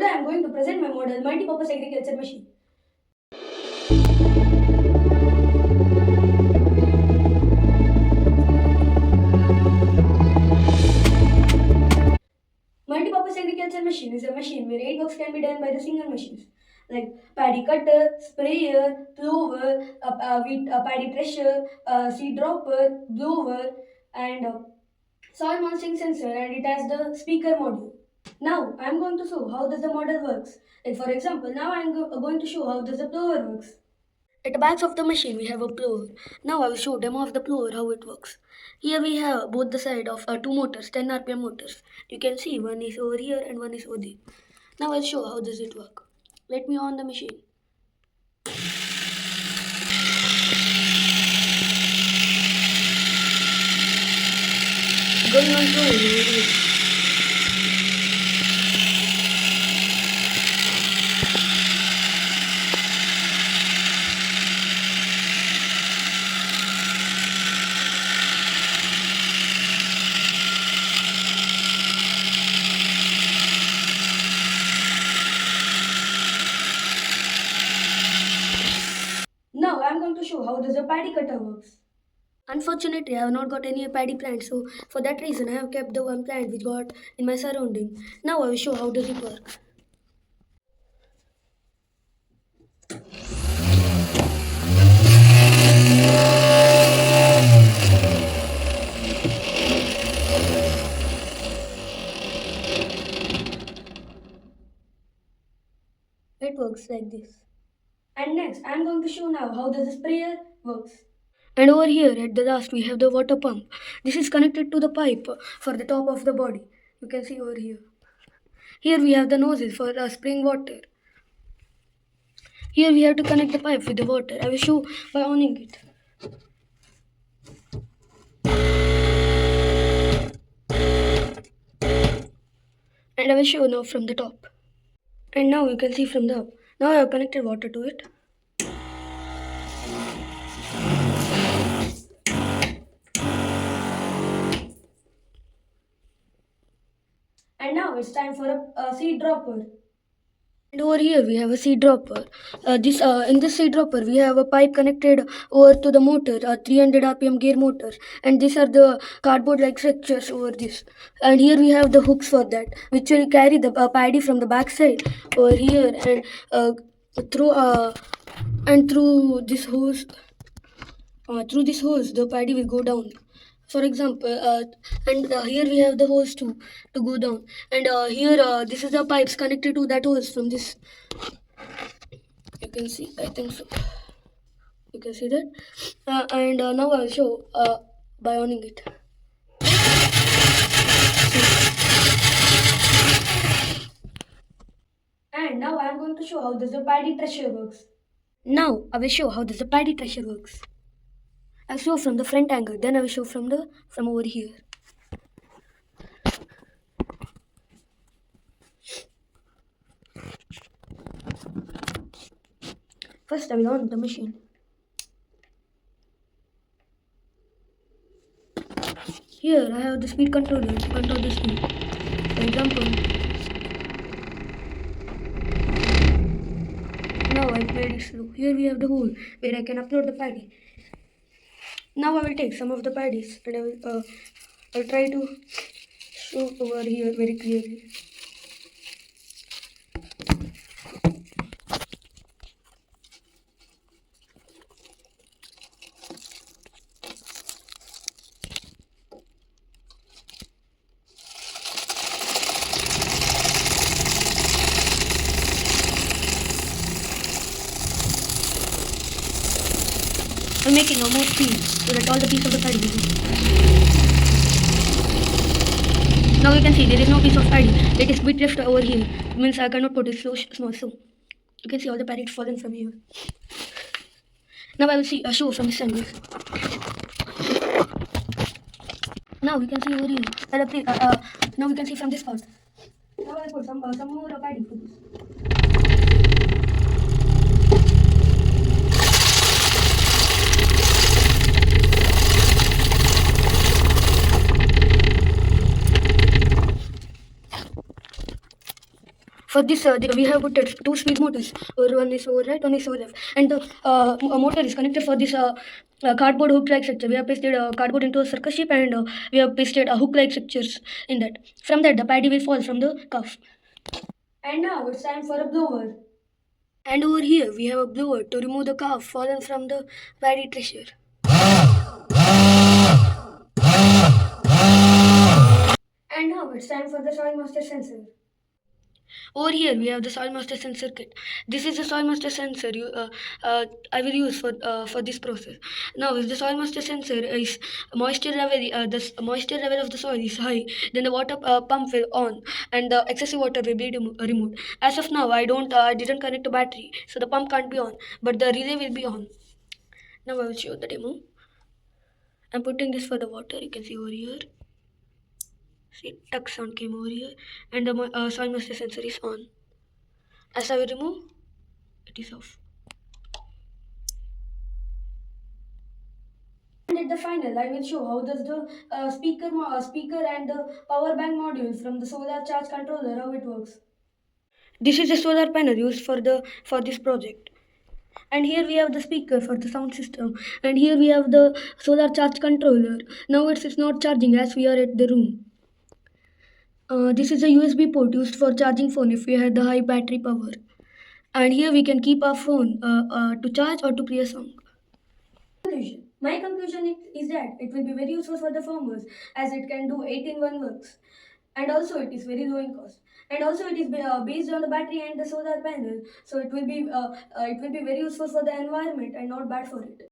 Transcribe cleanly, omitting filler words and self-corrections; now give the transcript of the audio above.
Today I am going to present my model multipurpose agriculture machine. Multipurpose agriculture machine is a machine where 8 works can be done by the single machines like paddy cutter, sprayer, plover, paddy thresher, seed dropper, blower, and soil monitoring sensor, and it has the speaker module. Now I am going to show how does the model works. Like for example, now I am going to show how does the plover works. At the back of the machine we have a plower. Now I will show demo of the plower how it works. Here we have both the side of two motors, 10 RPM motors. You can see one is over here and one is over there. Now I'll show how does it work. Let me on the machine. Going on slowly. Now I am going to show how does a paddy cutter works. Unfortunately, I have not got any paddy plants, so for that reason I have kept the one plant which got in my surrounding. Now I will show how does it work. It works like this. And next, I am going to show now how does the sprayer works. And over here at the last we have the water pump. This is connected to the pipe for the top of the body. You can see over here. Here we have the nozzle for spraying water. Here we have to connect the pipe with the water. I will show by owning it. And I will show now from the top. And now you can see from the up. Now I have connected water to it. And now it's time for a seed dropper. And over here we have a seed dropper. In this seed dropper we have a pipe connected over to the motor, a 300 RPM gear motor. And these are the cardboard-like structures over this. And here we have the hooks for that, which will carry the paddy from the back side over here and through this hose. Through this hose, the paddy will go down. For example, here we have the hose to go down, and here this is the pipes connected to that hose from this. You can see, I think so. You can see that, and now I'll show by owning it. And now I'm going to show how does the paddy thresher works. Now I will show how does the paddy thresher works. I'll show from the front angle, then I will show from over here. First I will on the machine. Here I have the speed controller to control the speed. For example, now I made it slow. Here we have the hole where I can upload the paddy. Now I will take some of the paddies and I'll try to show over here very clearly. I'm making a more speed so that all the piece of the paddy will be. Now you can see there is no piece of paddy. It is bit left over here. It means I cannot put it so small. So you can see all the paddy fallen from here. Now I will see a show from this angle. Now we can see over here. Now we can see from this part. Now I will put some more paddy for this. For this, we have put two speed motors. One is over right, one is over left, and the motor is connected for this cardboard hook-like structure. We have pasted cardboard into a circus shape, and we have pasted hook-like structures in that. From that, the paddy will fall from the cuff. And now it's time for a blower. And over here, we have a blower to remove the calf fallen from the paddy treasure. And now it's time for the soil master sensor. Over here we have the soil master sensor kit. This is the soil master sensor I will use for this process. Now, if the soil master sensor is moisture level of the soil is high, then the water pump will on and the excessive water will be removed. As of now, I didn't connect a battery, so the pump can't be on, but the relay will be on. Now I will show the demo. I'm putting this for the water. You can see over here. See, tuck sound came over here, and the soil master sensor is on. As I will remove, it is off. And at the final, I will show how does the speaker and the power bank module from the solar charge controller, how it works. This is the solar panel used for this project. And here we have the speaker for the sound system, and here we have the solar charge controller. Now it's not charging as we are at the room. This is a USB port used for charging phone if we have the high battery power. And here we can keep our phone to charge or to play a song. Conclusion. My conclusion is that it will be very useful for the farmers as it can do 8-in-1 works, and also it is very low in cost, and also it is based on the battery and the solar panel, so it will be very useful for the environment and not bad for it.